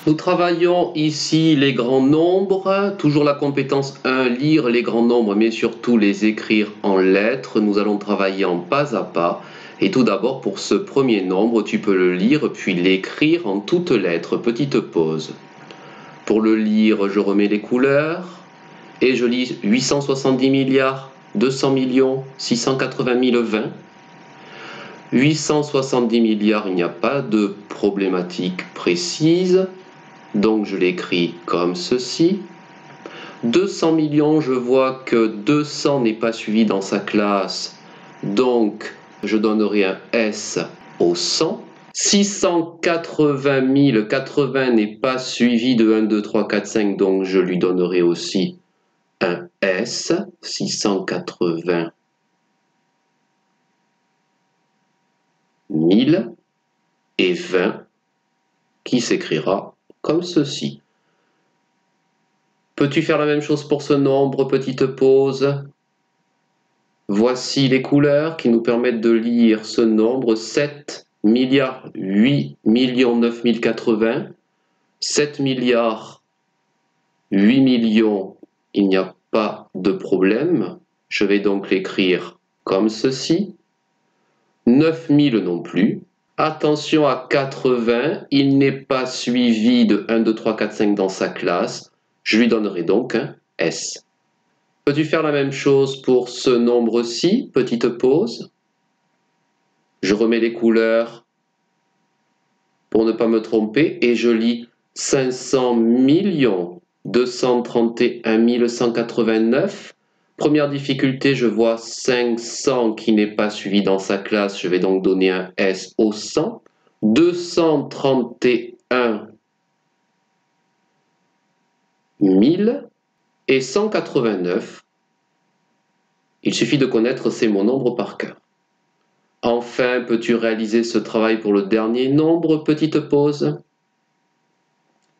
Nous travaillons ici les grands nombres, toujours la compétence 1, lire les grands nombres, mais surtout les écrire en lettres. Nous allons travailler en pas à pas. Et tout d'abord, pour ce premier nombre, tu peux le lire puis l'écrire en toutes lettres. Petite pause. Pour le lire, je remets les couleurs et je lis 870 milliards, 200 millions, 680 020. 870 milliards, il n'y a pas de problématique précise. Donc je l'écris comme ceci. 200 millions, je vois que 200 n'est pas suivi dans sa classe, donc je donnerai un S au 100. 680 000, 80 n'est pas suivi de 1, 2, 3, 4, 5, donc je lui donnerai aussi un S. 680 000 et 20 qui s'écrira comme ceci. Peux-tu faire la même chose pour ce nombre? Petite pause. Voici les couleurs qui nous permettent de lire ce nombre. 7 milliards 8 millions 9 080. 7 milliards 8 millions, il n'y a pas de problème. Je vais donc l'écrire comme ceci. 9 000 non plus. Attention à 80, il n'est pas suivi de 1, 2, 3, 4, 5 dans sa classe. Je lui donnerai donc un S. Peux-tu faire la même chose pour ce nombre-ci? Petite pause. Je remets les couleurs pour ne pas me tromper et je lis 500 231 189. Première difficulté, je vois 500 qui n'est pas suivi dans sa classe. Je vais donc donner un S au 100. 231 000 et 189. Il suffit de connaître ces mots nombres par cœur. Enfin, peux-tu réaliser ce travail pour le dernier nombre? Petite pause.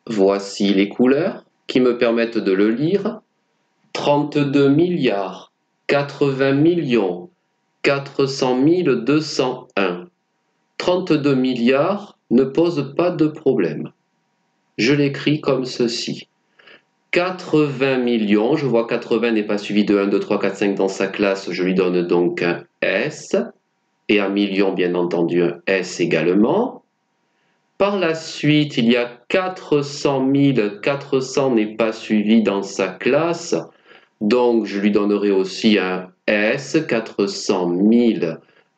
Voici les couleurs qui me permettent de le lire. 32 milliards 80 millions 400 201. 32 milliards ne pose pas de problème. Je l'écris comme ceci. 80 millions, je vois 80 n'est pas suivi de 1, 2, 3, 4, 5 dans sa classe, je lui donne donc un S. Et un million, bien entendu, un S également. Par la suite, il y a 400 000, 400 n'est pas suivi dans sa classe, donc je lui donnerai aussi un S, 400 000,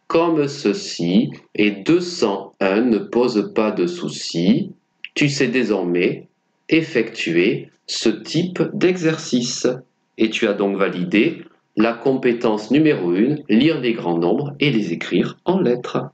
comme ceci, et 201 ne pose pas de souci. Tu sais désormais effectuer ce type d'exercice, et tu as donc validé la compétence numéro 1, lire les grands nombres et les écrire en lettres.